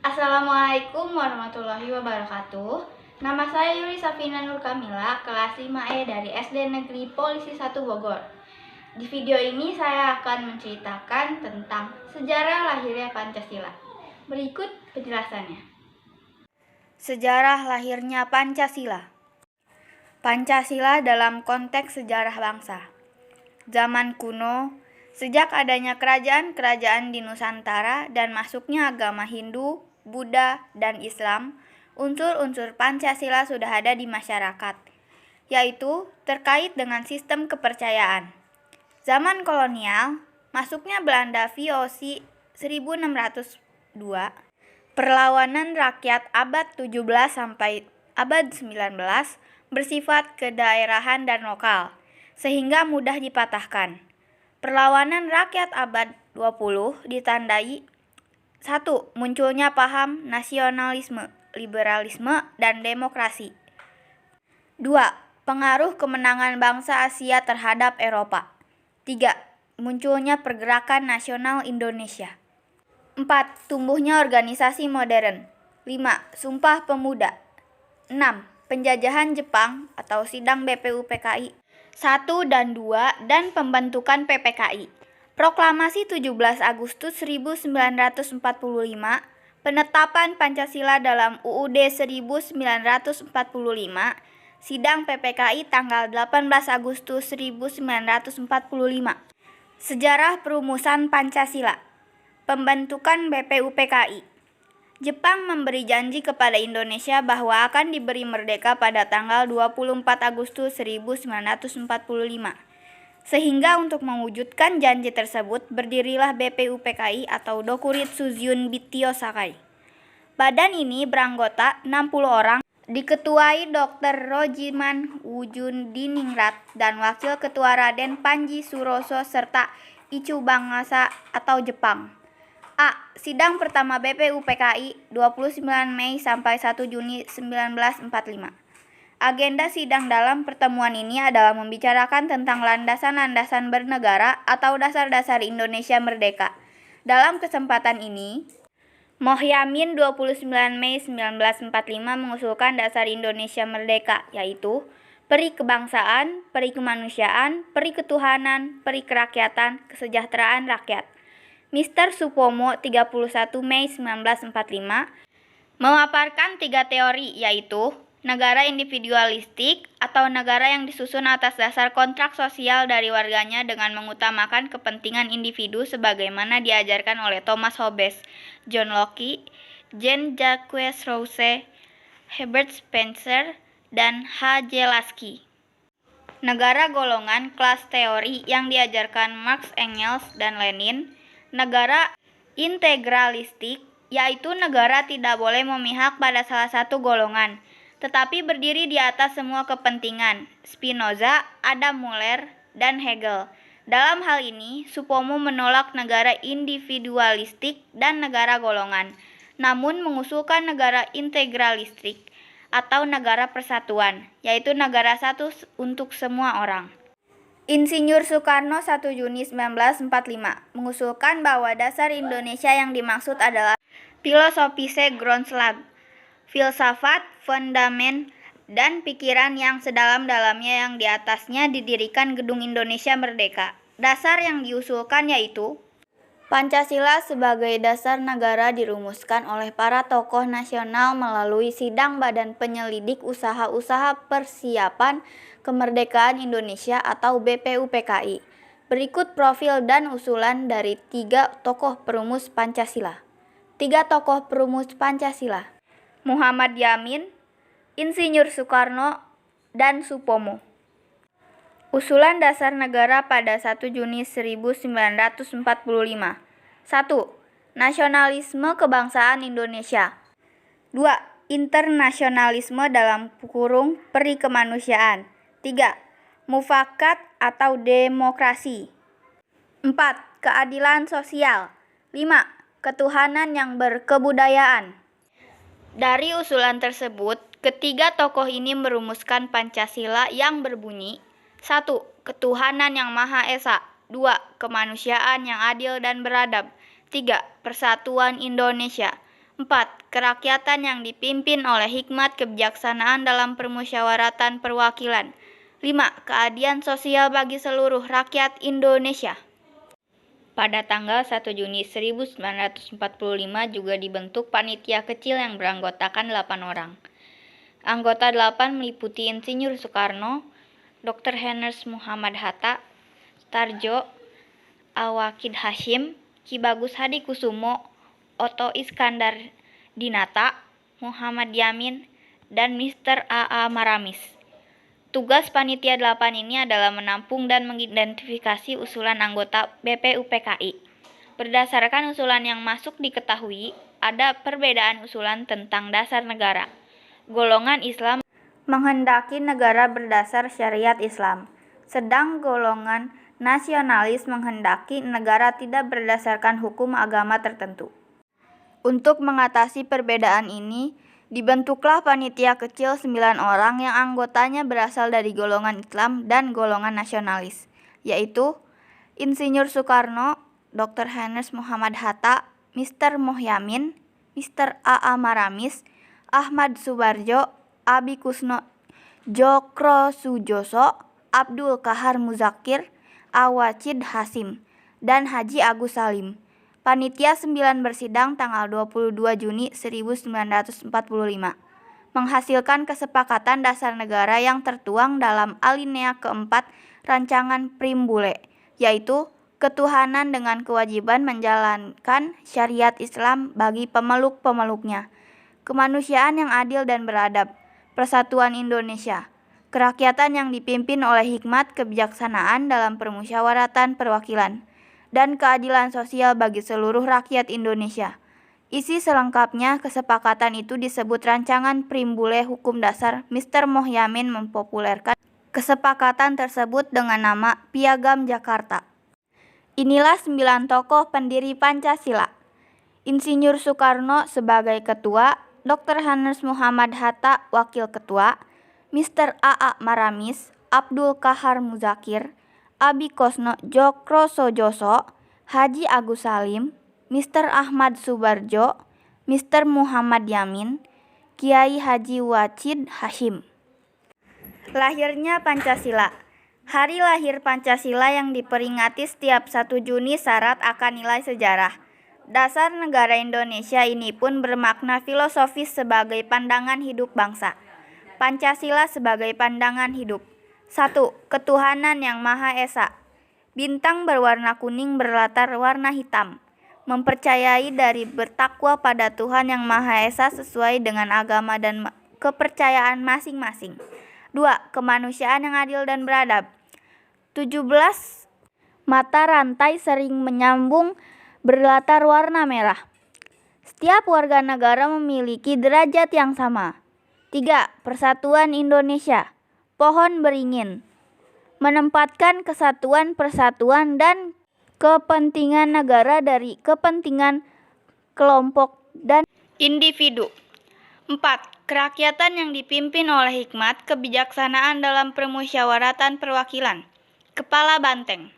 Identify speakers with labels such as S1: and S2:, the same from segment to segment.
S1: Assalamualaikum warahmatullahi wabarakatuh. Nama saya Yuri Safina Nur Kamila, kelas 5E dari SD Negeri Polisi 1 Bogor. Di video ini saya akan menceritakan tentang sejarah lahirnya Pancasila. Berikut penjelasannya. Sejarah lahirnya Pancasila. Pancasila dalam konteks sejarah bangsa. Zaman kuno, sejak adanya kerajaan-kerajaan di Nusantara dan masuknya agama Hindu, Buddha, dan Islam, unsur-unsur Pancasila sudah ada di masyarakat, yaitu terkait dengan sistem kepercayaan. Zaman kolonial, masuknya Belanda VOC 1602, perlawanan rakyat abad 17 sampai abad 19 bersifat kedaerahan dan lokal, sehingga mudah dipatahkan. Perlawanan rakyat abad 20 ditandai 1. Munculnya paham nasionalisme, liberalisme, dan demokrasi. 2. Pengaruh kemenangan bangsa Asia terhadap Eropa. 3. Munculnya pergerakan nasional Indonesia. 4. Tumbuhnya organisasi modern. 5. Sumpah Pemuda. 6. Penjajahan Jepang atau sidang BPUPKI 1 dan 2 dan pembentukan PPKI. Proklamasi 17 Agustus 1945, penetapan Pancasila dalam UUD 1945, sidang PPKI tanggal 18 Agustus 1945. Sejarah perumusan Pancasila. Pembentukan BPUPKI. Jepang memberi janji kepada Indonesia bahwa akan diberi merdeka pada tanggal 24 Agustus 1945. Sehingga untuk mewujudkan janji tersebut, berdirilah BPUPKI atau Dokuritsu Zun Bitio Sakai. Badan ini beranggota 60 orang, diketuai Dr. Rojiman Wujudiningrat dan Wakil Ketua Raden Panji Suroso serta Ichu Bangsa atau Jepang. A. Sidang pertama BPUPKI 29 Mei sampai 1 Juni 1945. Agenda sidang dalam pertemuan ini adalah membicarakan tentang landasan-landasan bernegara atau dasar-dasar Indonesia merdeka. Dalam kesempatan ini, Mohyamin 29 Mei 1945 mengusulkan dasar Indonesia merdeka, yaitu peri kebangsaan, peri kemanusiaan, peri ketuhanan, peri kerakyatan, kesejahteraan rakyat. Mr. Supomo 31 Mei 1945 memaparkan 3 teori, yaitu negara individualistik atau negara yang disusun atas dasar kontrak sosial dari warganya dengan mengutamakan kepentingan individu sebagaimana diajarkan oleh Thomas Hobbes, John Locke, Jean-Jacques Rousseau, Herbert Spencer, dan H.J. Lasky. Negara golongan kelas teori yang diajarkan Marx, Engels, dan Lenin. Negara integralistik, yaitu negara tidak boleh memihak pada salah satu golongan, tetapi berdiri di atas semua kepentingan. Spinoza, Adam Muller, dan Hegel. Dalam hal ini, Supomo menolak negara individualistik dan negara golongan, namun mengusulkan negara integralistik atau negara persatuan, yaitu negara satu untuk semua orang. Insinyur Soekarno 1 Juni 1945 mengusulkan bahwa dasar Indonesia yang dimaksud adalah filosofische Grundlage, filsafat, fondamen, dan pikiran yang sedalam-dalamnya yang di atasnya didirikan Gedung Indonesia Merdeka. Dasar yang diusulkan yaitu Pancasila sebagai dasar negara dirumuskan oleh para tokoh nasional melalui sidang Badan Penyelidik Usaha-usaha Persiapan Kemerdekaan Indonesia atau BPUPKI. Berikut profil dan usulan dari 3 tokoh perumus Pancasila. 3 tokoh perumus Pancasila: Muhammad Yamin, Insinyur Soekarno, dan Supomo. Usulan dasar negara pada 1 Juni 1945. 1. Nasionalisme kebangsaan Indonesia. 2. Internasionalisme dalam kurung peri kemanusiaan. 3. Mufakat atau demokrasi. 4. Keadilan sosial. 5. Ketuhanan yang berkebudayaan. Dari usulan tersebut, ketiga tokoh ini merumuskan Pancasila yang berbunyi: 1. Ketuhanan yang Maha Esa. 2. Kemanusiaan yang adil dan beradab. 3. Persatuan Indonesia. 4. Kerakyatan yang dipimpin oleh hikmat kebijaksanaan dalam permusyawaratan perwakilan. 5. Keadilan sosial bagi seluruh rakyat Indonesia. Pada tanggal 1 Juni 1945 juga dibentuk panitia kecil yang beranggotakan 8 orang. Anggota 8 meliputi Insinyur Soekarno, Dr. Heners Muhammad Hatta, Tarjo, Awakid Hashim, Ki Bagus Hadikusumo, Otto Iskandar Dinata, Muhammad Yamin, dan Mr. A.A. Maramis. Tugas panitia 8 ini adalah menampung dan mengidentifikasi usulan anggota BPUPKI. Berdasarkan usulan yang masuk diketahui, ada perbedaan usulan tentang dasar negara. Golongan Islam menghendaki negara berdasar syariat Islam, sedang golongan nasionalis menghendaki negara tidak berdasarkan hukum agama tertentu. Untuk mengatasi perbedaan ini, dibentuklah panitia kecil 9 orang yang anggotanya berasal dari golongan Islam dan golongan nasionalis, yaitu Insinyur Soekarno, Dr. Heners Muhammad Hatta, Mr. Mohyamin, Mr. A.A. Maramis, Ahmad Subarjo, Abi Kusno Djokrosujoso, Abdul Kahar Muzakir, Awakid Hashim, dan Haji Agus Salim. Panitia 9 bersidang tanggal 22 Juni 1945, menghasilkan kesepakatan dasar negara yang tertuang dalam alinea keempat rancangan Primbule, yaitu ketuhanan dengan kewajiban menjalankan syariat Islam bagi pemeluk-pemeluknya, kemanusiaan yang adil dan beradab, persatuan Indonesia, kerakyatan yang dipimpin oleh hikmat kebijaksanaan dalam permusyawaratan perwakilan, dan keadilan sosial bagi seluruh rakyat Indonesia. Isi selengkapnya kesepakatan itu disebut Rancangan Primbule Hukum Dasar. Mr. Mohyamin mempopulerkan kesepakatan tersebut dengan nama Piagam Jakarta. Inilah 9 tokoh pendiri Pancasila. Insinyur Soekarno sebagai ketua, Dr. Heners Muhammad Hatta wakil ketua, Mr. A.A. Maramis, Abdul Kahar Muzakir, Abi Kusno Djokrosujoso, Haji Agus Salim, Mr. Ahmad Subarjo, Mr. Muhammad Yamin, Kiai Haji Wajid Hashim. Lahirnya Pancasila. Hari lahir Pancasila yang diperingati setiap 1 Juni syarat akan nilai sejarah. Dasar negara Indonesia ini pun bermakna filosofis sebagai pandangan hidup bangsa. Pancasila sebagai pandangan hidup. 1. Ketuhanan yang Maha Esa. Bintang berwarna kuning berlatar warna hitam. Mempercayai dari bertakwa pada Tuhan yang Maha Esa sesuai dengan agama dan kepercayaan masing-masing. 2. Kemanusiaan yang adil dan beradab. 17. Mata rantai sering menyambung berlatar warna merah. Setiap warga negara memiliki derajat yang sama. 3. Persatuan Indonesia. Pohon beringin, menempatkan kesatuan, persatuan, dan kepentingan negara dari kepentingan kelompok dan individu. 4. Kerakyatan yang dipimpin oleh hikmat kebijaksanaan dalam permusyawaratan perwakilan. Kepala banteng,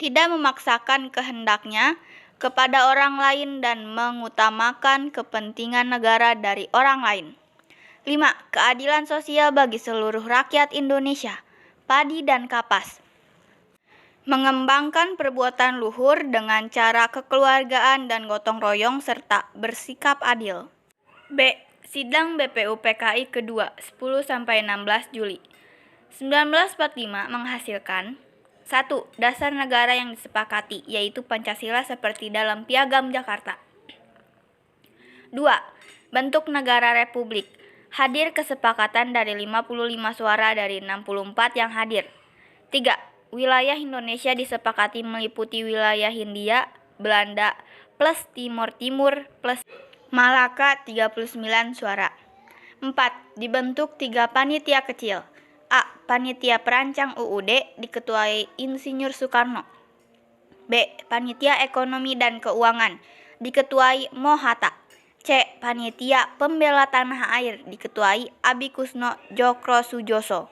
S1: tidak memaksakan kehendaknya kepada orang lain dan mengutamakan kepentingan negara dari orang lain. 5. Keadilan sosial bagi seluruh rakyat Indonesia. Padi dan kapas. Mengembangkan perbuatan luhur dengan cara kekeluargaan dan gotong royong serta bersikap adil. B. Sidang BPUPKI kedua 10-16 Juli 1945 menghasilkan 1. Dasar negara yang disepakati, yaitu Pancasila seperti dalam Piagam Jakarta. 2. Bentuk negara republik. Hadir kesepakatan dari 55 suara dari 64 yang hadir. 3. Wilayah Indonesia disepakati meliputi wilayah Hindia, Belanda, plus Timor Timur, plus Malaka 39 suara. 4. Dibentuk 3 panitia kecil. A. Panitia Perancang UUD diketuai Insinyur Soekarno. B. Panitia Ekonomi dan Keuangan diketuai Mohatta. C. Panitia Pembela Tanah Air diketuai Abi Kusno Djokrosujoso.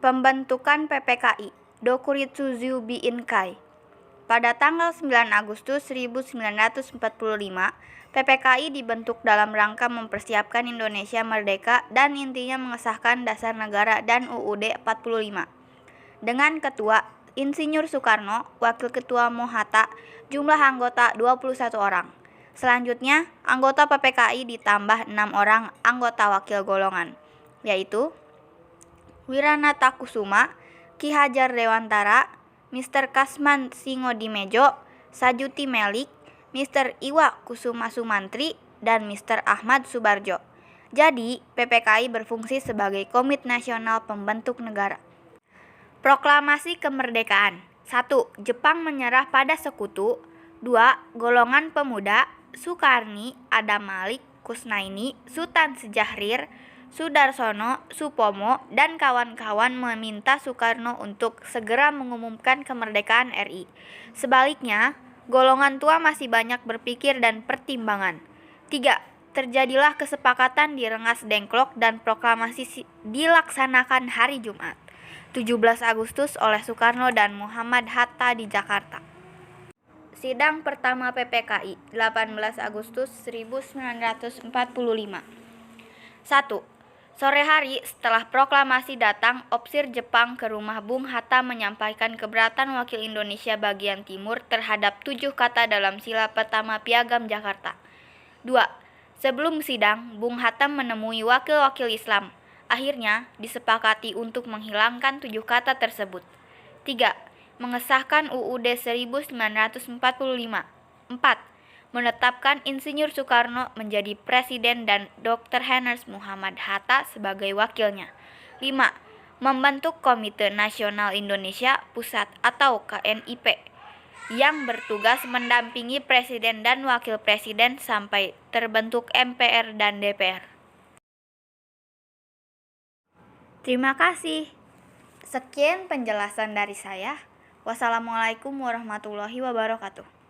S1: Pembentukan PPKI Dokuritsu Zubi Inkai. Pada tanggal 9 Agustus 1945, PPKI dibentuk dalam rangka mempersiapkan Indonesia merdeka dan intinya mengesahkan Dasar Negara dan UUD 45. Dengan Ketua Insinyur Soekarno, Wakil Ketua Mohatta, jumlah anggota 21 orang. Selanjutnya, anggota PPKI ditambah 6 orang anggota wakil golongan, yaitu Wiranata Kusuma, Ki Hajar Dewantara, Mr. Kasman Singodimejo, Sajuti Melik, Mr. Iwa Kusuma Sumantri, dan Mr. Ahmad Subarjo. Jadi, PPKI berfungsi sebagai Komite Nasional Pembentuk Negara. Proklamasi Kemerdekaan. 1. Jepang menyerah pada sekutu. 2. Golongan pemuda Sukarni, Adam Malik, Kusnaini, Sutan Sejahrir, Sudarsono, Supomo, dan kawan-kawan meminta Soekarno untuk segera mengumumkan kemerdekaan RI. Sebaliknya, golongan tua masih banyak berpikir dan pertimbangan. 3. Terjadilah kesepakatan di Rengas Dengklok dan proklamasi dilaksanakan hari Jumat, 17 Agustus oleh Soekarno dan Muhammad Hatta di Jakarta. Sidang pertama PPKI, 18 Agustus 1945. 1. Sore hari setelah proklamasi datang, Opsir Jepang ke rumah Bung Hatta menyampaikan keberatan wakil Indonesia bagian timur terhadap 7 kata dalam sila pertama Piagam Jakarta. 2. Sebelum sidang, Bung Hatta menemui wakil-wakil Islam. Akhirnya, disepakati untuk menghilangkan 7 kata tersebut. 3. Mengesahkan UUD 1945. 4. Menetapkan Insinyur Soekarno menjadi presiden dan Dr. Heners Muhammad Hatta sebagai wakilnya. 5. Membentuk Komite Nasional Indonesia Pusat atau KNIP yang bertugas mendampingi presiden dan wakil presiden sampai terbentuk MPR dan DPR. Terima kasih. Sekian penjelasan dari saya. Wassalamualaikum warahmatullahi wabarakatuh.